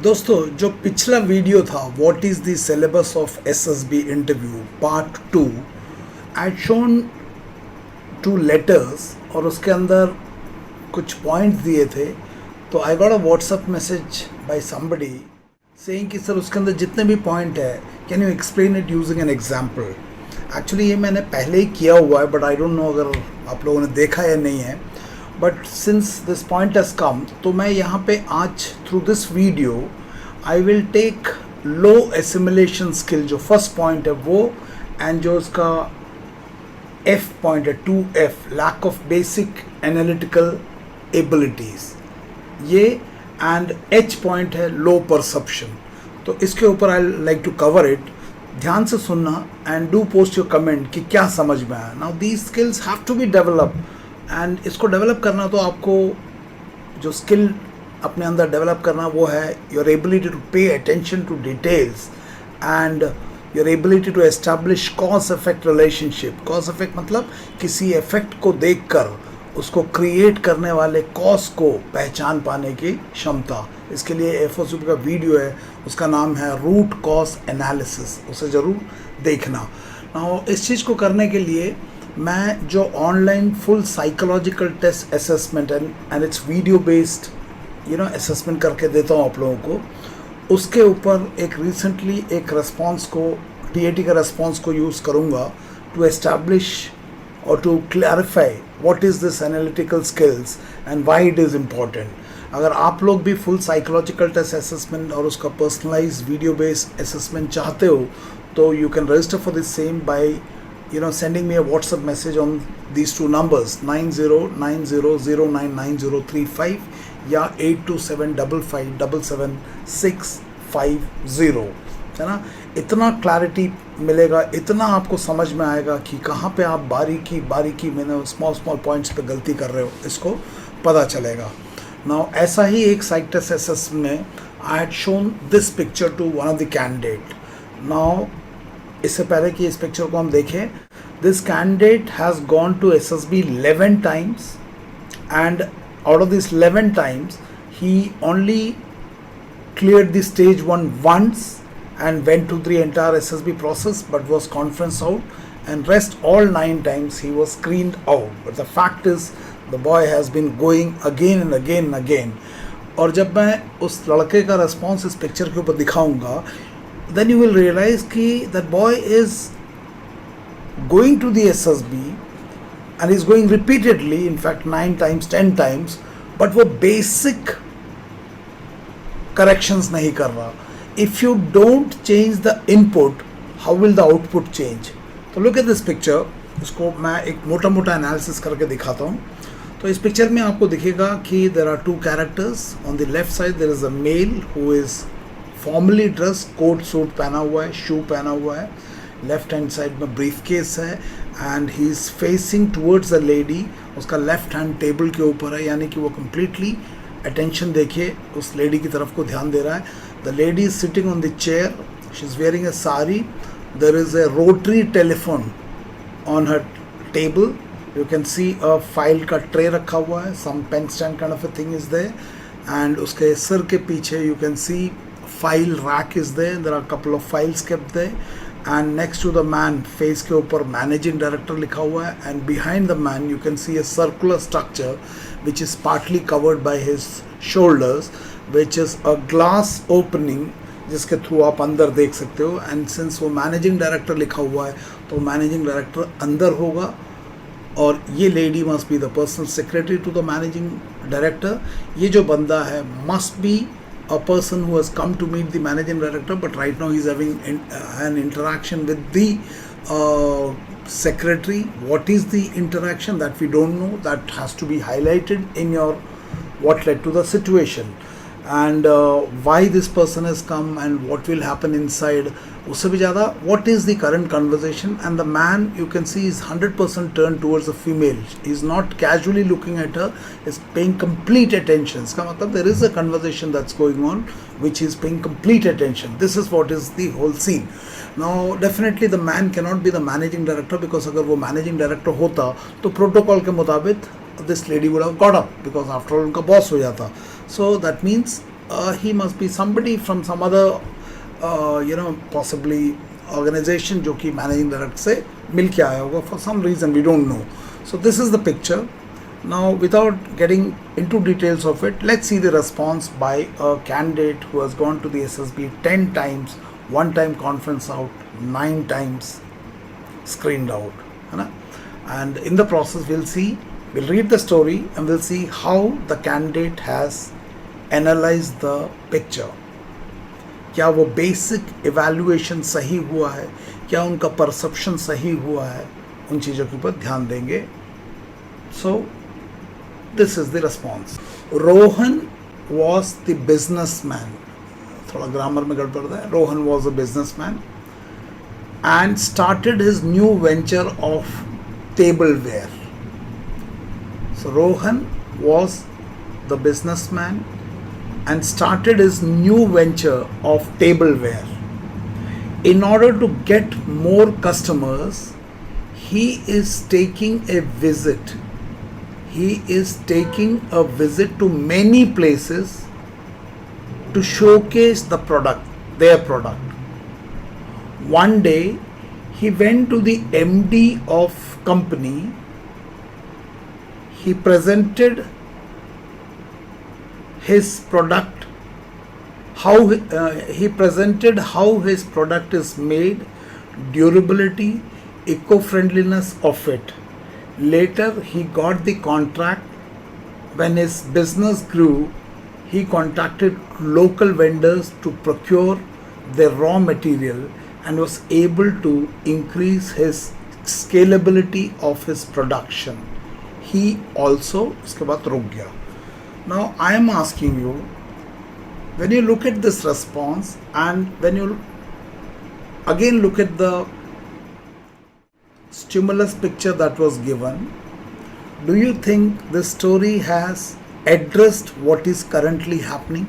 दोस्तों जो पिछला वीडियो था what is the syllabus of SSB interview part 2 I shown 2 letters और उसके अंदर कुछ पॉइंट्स दिए थे। तो I got a WhatsApp message by somebody saying कि सर उसके अंदर जितने भी पॉइंट है can you explain it using an example. Actually ये मैंने पहले ही किया हुआ है बट आई डोंट नो अगर आप लोगों ने देखा या नहीं है। But since this point has come तो मैं यहाँ पे आज through this video I will take low assimilation skill जो फर्स्ट पॉइंट है वो, एंड जो उसका F पॉइंट है 2F lack of basic analytical abilities ये, एंड H पॉइंट है लो परसेप्शन। तो इसके ऊपर I like to cover it. ध्यान से सुनना and do post your comment कि क्या समझ में आया। Now these skills have to be develop, and इसको डेवलप करना तो आपको जो स्किल अपने अंदर डेवलप करना वो है your ability to pay attention to details and your ability to establish cause effect relationship. Cause effect मतलब किसी इफेक्ट को देखकर उसको क्रिएट करने वाले कॉज को पहचान पाने की क्षमता। इसके लिए FOSUP का वीडियो है, उसका नाम है रूट कॉज एनालिसिस, उसे ज़रूर देखना। इस चीज़ को करने के लिए मैं जो online full psychological test assessment and it's video based assessment करके देता हूँ आप लोगों को, उसके ऊपर एक रिसेंटली एक रेस्पॉन्स को TAT का रेस्पॉन्स को यूज़ करूँगा टू एस्टैब्लिश और to clarify what is this analytical skills and why it is important. अगर आप लोग भी फुल साइकोलॉजिकल टेस्ट असेसमेंट और उसका पर्सनलाइज वीडियो बेस्ड असेसमेंट चाहते हो तो you can register for this same by sending me a WhatsApp message on these two numbers 9090099035 या 8275577650, है ना। इतना क्लैरिटी मिलेगा, इतना आपको समझ में आएगा कि कहाँ पे आप बारीकी मैंने स्मॉल पॉइंट्स पे गलती कर रहे हो, इसको पता चलेगा। नाउ ऐसा ही एक साइक टेस्ट असेसमेंट में I had shown this picture to one of the candidate. Now इससे पहले कि इस पिक्चर को हम देखें, this candidate has gone to SSB 11 times and out of these 11 times he only cleared the stage 1 once and went to the entire SSB process but was conference out, and rest all 9 times he was screened out. But the fact is the boy has been going again and again and again. और जब मैं उस लड़के का response इस picture के ऊपर दिखाऊंगा then you will realize कि that boy is going to the SSB and is going repeatedly, in fact 9 times 10 times, but वो basic corrections नहीं कर रहा। If you don't change the input, how will the output change? तो look at this picture, इसको मैं एक मोटा analysis करके दिखाता हूँ। तो इस पिक्चर में आपको दिखेगा कि there are 2 characters. On the left side there is a male who is formally dress, coat suit पहना हुआ है, शू पहना हुआ है, लेफ्ट हैंड साइड में ब्रीफ केस है and he is facing towards the lady. उसका लेफ्ट हैंड टेबल के ऊपर है, यानी कि वो कम्प्लीटली अटेंशन देखिए उस लेडी की तरफ को ध्यान दे रहा है। The lady is sitting on the chair, she is wearing a sari, there is a rotary telephone on her table, you can see a file का ट्रे रखा हुआ है, some pen stand kind of a thing is there, and उसके सर के पीछे you can see file rack is there, there are a couple of files kept there, and next to the man face के ऊपर managing director लिखा हुआ है, and behind the man you can see a circular structure which is partly covered by his shoulders, which is a glass opening जिसके through आप अंदर देख सकते हो। and since वो managing director लिखा हुआ है तो managing director अंदर होगा और ये lady must be the personal secretary to the managing director। ये जो बंदा है must be a person who has come to meet the managing director, but right now he's having an interaction with the secretary. What is the interaction that we don't know, that has to be highlighted in your what led to the situation, and why this person has come and what will happen inside. उससे भी ज़्यादा what is the current conversation, and the man you can see is 100% turned towards the female. He is not casually looking at her, is paying complete attention. इसका मतलब there is a conversation that's going on which is paying complete attention. This is what is the whole scene. Now definitely the man cannot be the managing director, because अगर वो managing director होता तो protocol के मुताबिक this lady would have got up, because after all उनका boss हो जाता. So that means he must be somebody from some other possibly organization जो कि मैनेजिंग डायरेक्टर से मिल के आया होगा for some reason we don't know. So this is the picture. Now without getting into details of it, let's see the response by a candidate who has gone to the SSB 10 times, one time conference out, 9 times screened out, है ना? And in the process we'll read the story and we'll see how the candidate has analyzed the picture. क्या वो basic evaluation सही हुआ है, क्या उनका perception सही हुआ है, उन चीज़ों के ऊपर ध्यान देंगे. सो this is the response. Rohan was the businessman. थोड़ा ग्रामर में गड़बड़ है. Rohan was a businessman and started his new venture of tableware. So Rohan was the businessman and started his new venture of tableware. In order to get more customers, he is taking a visit. He is taking a visit to many places to showcase the product, their product. One day, he went to the MD of company. He presented his product, he presented how his product is made, durability, eco-friendliness of it. Later he got the contract. When his business grew, he contacted local vendors to procure their raw material and was able to increase his scalability of his production. He also उसके बाद रुक गया. Now I am asking you, when you look at this response and when you again look at the stimulus picture that was given, do you think this story has addressed what is currently happening?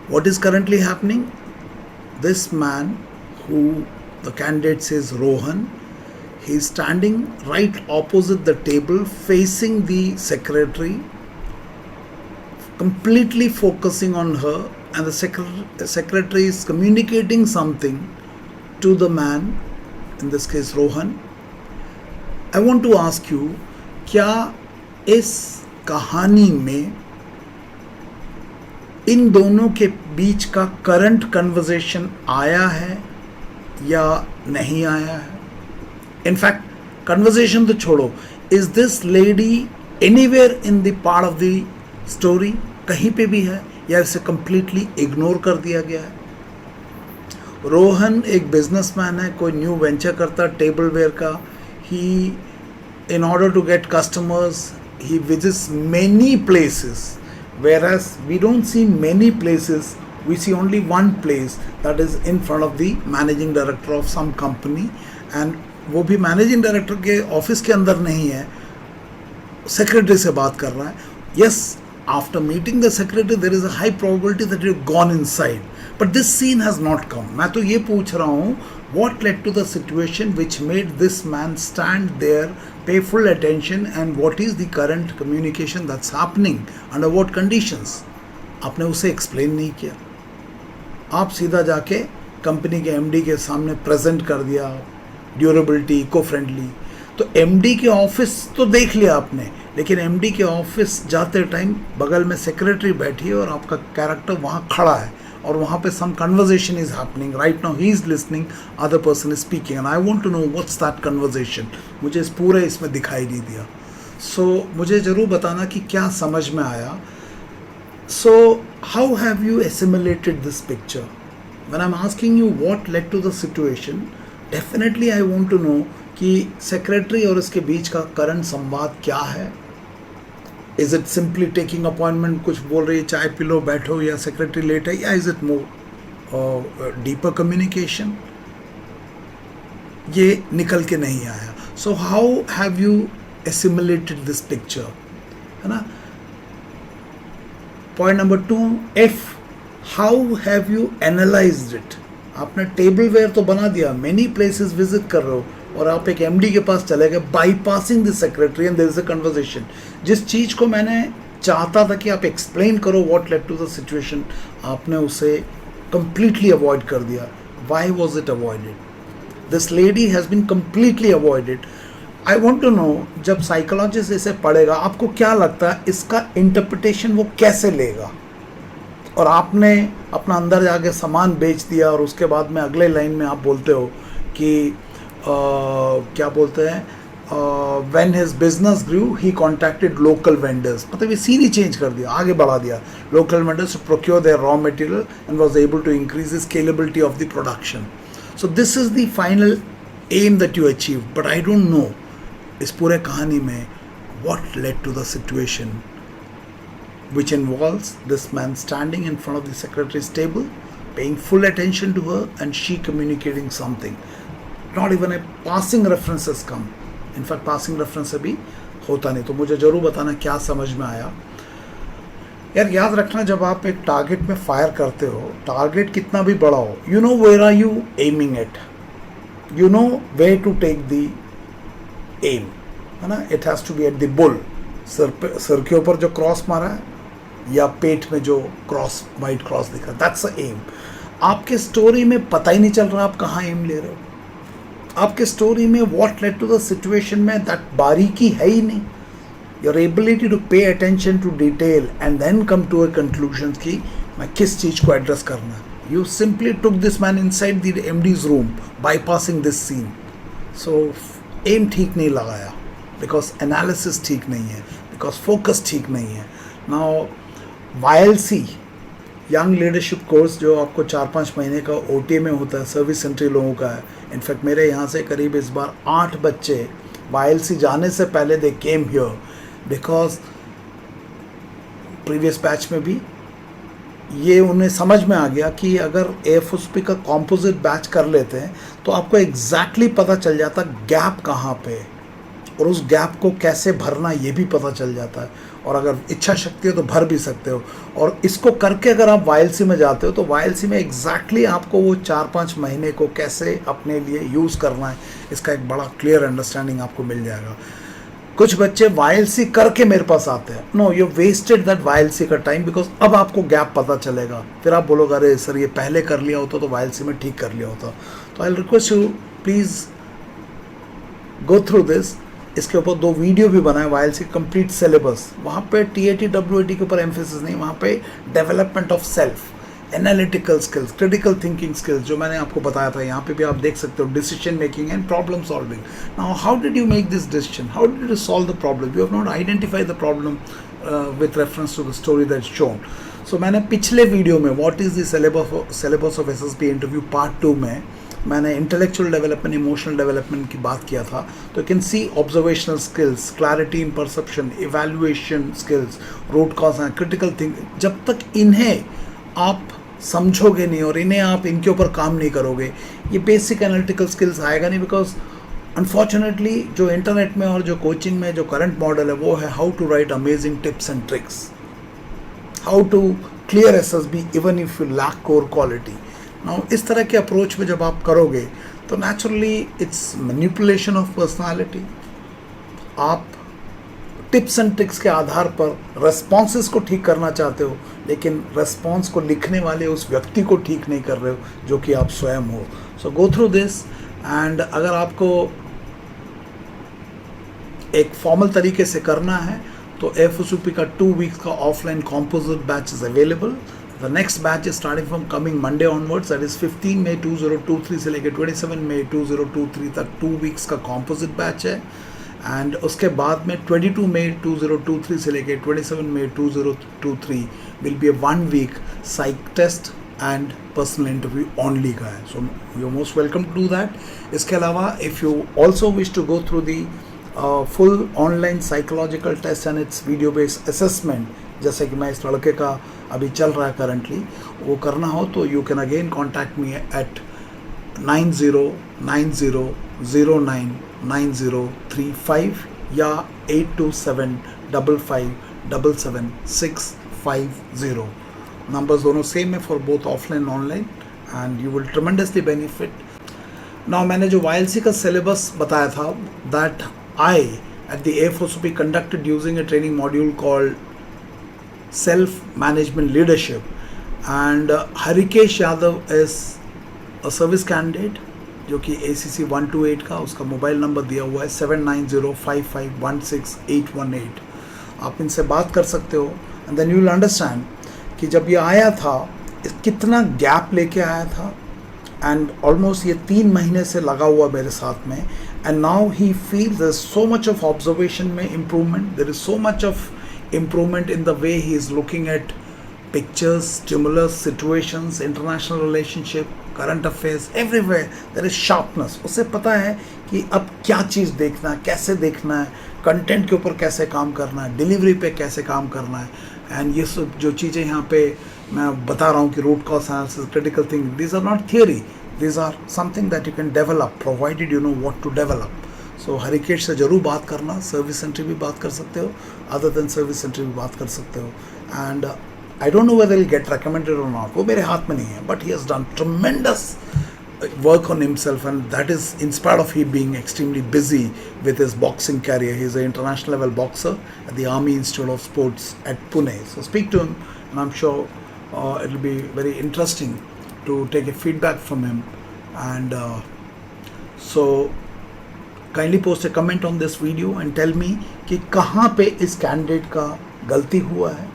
What is currently happening? This man, who the candidate says Rohan, he is standing right opposite the table facing the secretary, completely focusing on her, and the secretary is communicating something to the man, in this case Rohan. I want to ask you, क्या इस कहानी में इन दोनों के बीच का current conversation आया है या नहीं आया है? इनफैक्ट कन्वर्सेशन तो छोड़ो, is this lady anywhere in the part of the story? कहीं पे भी है या इसे कंप्लीटली इग्नोर कर दिया गया है? रोहन एक बिजनेसमैन है, कोई न्यू वेंचर करता है टेबलवेयर का. ही in order to get customers, he visits many places, whereas we don't see many places, we see only one place, that is in front of the managing director of some company, and वो भी managing director के office के अंदर नहीं है, secretary से बात कर रहा है. Yes, after meeting the secretary there is a high probability that you've gone inside, but this scene has not come. मैं तो ये पूछ रहा हूँ, what led to the situation which made this man stand there, pay full attention, and what is the current communication that's happening, under what conditions? आपने उसे explain नहीं किया. आप सीधा जाके कंपनी के एमडी के सामने प्रेजेंट कर दिया, ड्यूरेबिलिटी, इको फ्रेंडली. तो एमडी के ऑफिस तो देख लिया आपने, लेकिन एमडी के ऑफिस जाते टाइम बगल में सेक्रेटरी बैठी है और आपका कैरेक्टर वहाँ खड़ा है और वहाँ पे some conversation is happening. Right now he is listening, other person is speaking, and I want to know what's that conversation. मुझे इस पूरे इसमें दिखाई नहीं दिया. So मुझे ज़रूर बताना कि क्या समझ में आया. So how have you assimilated this picture? When I'm asking you what led to the situation, definitely I want to know कि सेक्रेटरी और इसके बीच का करंट संवाद क्या है. Is it simply taking appointment, कुछ बोल रही है चाय पी लो बैठो, या सेक्रेटरी लेट है, या is it more deeper communication? ये निकल के नहीं आया. So how have you assimilated this picture, है ना. Point number 2, F, how have you analysed it? आपने टेबलवेयर तो बना दिया, मेनी प्लेसेस विजिट कर रहे हो, और आप एक एमडी के पास चले गए, bypassing the secretary, and there is a conversation. जिस चीज़ को मैंने चाहता था कि आप एक्सप्लेन करो what led to the situation, आपने उसे कंप्लीटली अवॉइड कर दिया. Why was it avoided? This lady has been completely avoided. I want to know, जब साइकोलॉजिस्ट इसे पढ़ेगा आपको क्या लगता है इसका इंटरप्रिटेशन वो कैसे लेगा? और आपने अपना अंदर जाके सामान बेच दिया और उसके बाद में अगले लाइन में आप बोलते हो कि क्या बोलते हैं, when his business grew he contacted local vendors. मतलब ये सीन ही चेंज कर दिया, आगे बढ़ा दिया. Local vendors to procure their raw material and was able to increase the scalability of the production. So this is the final aim that you achieve. But I don't know इस पूरे कहानी में what led to the situation, which involves this man standing in front of the secretary's table, paying full attention to her and she communicating something. Not even a passing reference has come. In fact, passing reference अभी होता नहीं. तो मुझे ज़रूर बताना क्या समझ में आया. यार याद रखना, जब आप एक टारगेट में फायर करते हो, टारगेट कितना भी बड़ा हो, you know where are you aiming at, you know where to take the aim, है ना. It has to be at the bull. सर के ऊपर जो क्रॉस मारा है या पेट में जो क्रॉस, वाइट क्रॉस दिख रहा है, दैट्स अ एम. आपके स्टोरी में पता ही नहीं चल रहा आप कहाँ एम ले रहे हो. आपके स्टोरी में what led to the situation में दैट बारीकी है ही नहीं. Your ability to pay attention to detail and then come to a conclusion कि मैं किस चीज़ को एड्रेस करना है. You simply took this man inside the MD's room bypassing this scene. So aim ठीक नहीं लगाया, बिकॉज एनालिसिस ठीक नहीं है, बिकॉज फोकस ठीक नहीं है. Now YLC young leadership course जो आपको 4-5 महीने का OTA में होता है, सर्विस सेंट्री लोगों का है. इनफैक्ट मेरे यहाँ से करीब इस बार 8 बच्चे YLC जाने से पहले they came here, because previous batch में भी ये उन्हें समझ में आ गया कि अगर AFSP का कॉम्पोजिट बैच कर लेते हैं तो आपको एग्जैक्टली पता चल जाता गैप कहाँ पे है और उस गैप को कैसे भरना ये भी पता चल जाता है. और अगर इच्छा शक्ति हो तो भर भी सकते हो. और इसको करके अगर आप YLC में जाते हो तो YLC में एग्जैक्टली आपको वो 4-5 महीने को कैसे अपने लिए यूज़ करना है, इसका एक बड़ा क्लियर अंडरस्टैंडिंग आपको मिल जाएगा. कुछ बच्चे YLC करके मेरे पास आते हैं. No, you wasted that YLC का टाइम, बिकॉज अब आपको गैप पता चलेगा. फिर आप बोलोगे अरे सर ये पहले कर लिया होता तो YLC में ठीक कर लिया होता. तो I request you please go through this. इसके ऊपर 2 वीडियो भी बनाए, YLC कंप्लीट सिलेबस. वहाँ पे TAT WAT के ऊपर एम्फेसिस नहीं, वहाँ पे development of self, analytical skills, critical thinking skills जो मैंने आपको बताया था. यहाँ पे भी आप देख सकते हो decision making and problem solving. Now how did you make this decision, how did you solve the problem, you have not identify the problem with reference to the story that shown. So मैंने पिछले video में what is the syllabus of SSB interview part 2 में मैंने intellectual development, emotional development की बात किया था. तो you can see observational skills, clarity in perception, evaluation skills, root cause and critical thinking. जब तक इन्हें आप समझोगे नहीं और इन्हें आप इनके ऊपर काम नहीं करोगे, ये बेसिक एनालिटिकल स्किल्स आएगा नहीं. बिकॉज अनफॉर्चुनेटली जो इंटरनेट में और जो कोचिंग में जो करंट मॉडल है वो है how to write amazing tips and tricks, how to clear SSB even if you lack core quality. Now इस तरह के अप्रोच में जब आप करोगे तो naturally it's manipulation of personality. आप टिप्स एंड ट्रिक्स के आधार पर रेस्पॉन्सेस को ठीक करना चाहते हो, लेकिन रेस्पॉन्स को लिखने वाले उस व्यक्ति को ठीक नहीं कर रहे हो जो कि आप स्वयं हो. सो गो थ्रू दिस. एंड अगर आपको एक फॉर्मल तरीके से करना है तो FSUP का 2 वीक्स का offline composite batch is available. The next batch is starting from coming Monday onwards, that is 15 मई 2023 से लेकर 27 मई 2023 तक 2 वीक्स का composite batch है. एंड उसके बाद में 22 मई 2023 से लेकर 27 मई 2023 will be a 1 week psych test and personal interview only का है. So you're most welcome to do that. इसके अलावा if you also wish to go through the full online psychological test and its video based assessment, जैसे कि मैं इस लड़के का अभी चल रहा है करंटली, वो करना हो तो you can again contact me at 9090099035 या 8275577650. नंबर्स दोनों सेम है for both offline online and you will tremendously benefit. Now मैंने जो YLC का सिलेबस बताया था that I at the AFSP conducted using a training module called self management leadership. And Harikesh Yadav is a service candidate जो कि ACC 128 का, उसका mobile number दिया हुआ है 7905516818। आप इनसे बात कर सकते हो and then you will understand कि जब ये आया था कितना गैप लेके आया था, एंड ऑलमोस्ट ये 3 महीने से लगा हुआ मेरे साथ में, and now he feels there is so much of observation में improvement, there is so much of improvement in the way he is looking at pictures, stimulus, situations, international relationship, current affairs, everywhere there is sharpness. उसे पता है कि अब क्या चीज़ देखना है, कैसे देखना है, कंटेंट के ऊपर कैसे काम करना है, डिलीवरी पे कैसे काम करना है, एंड ये सब जो चीज़ें यहाँ पे मैं बता रहा हूँ कि root cause analysis, critical thinking, these are not theory, these are something that you can develop provided you know what to develop. So Harikesh से ज़रूर बात करना, सर्विस सेंटर भी बात कर सकते हो, अदर देन सर्विस सेंटर भी बात कर सकते हो. And I don't know whether he'll get recommended or not. वो मेरे हाथ में नहीं है, but he has done tremendous work on himself, and that is in spite of he being extremely busy with his boxing career. He is an international level boxer at the Army Institute of Sports at Pune. So speak to him, and I'm sure it'll be very interesting to take a feedback from him. And so kindly post a comment on this video and tell me कि कहाँ पे इस candidate का गलती हुआ है.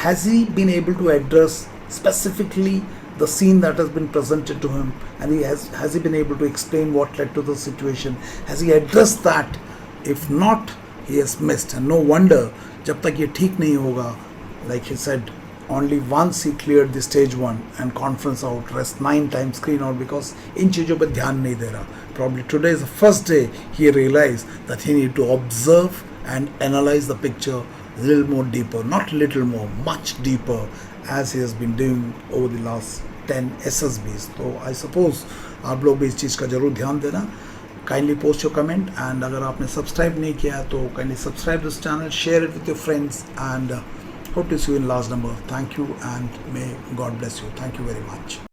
Has he been able to address specifically the scene that has been presented to him, and has he been able to explain what led to the situation? Has he addressed that? If not, he has missed, and no wonder जब तक ये ठीक नहीं होगा, like he said, only once he cleared the stage 1 and conference out, rest 9 times screen out, because इन चीज़ों पे ध्यान नहीं दे रहा. Probably today is the first day he realized that he need to observe and analyze the picture little more deeper, not little more, much deeper, as he has been doing over the last 10 SSBs. So I suppose आप लोग भी इस चीज़ का ज़रूर ध्यान देना. Kindly post your comment, and अगर आपने सब्सक्राइब नहीं किया तो kindly subscribe this channel, share it with your friends, and hope to see you in large number. Thank you, and may God bless you. Thank you very much.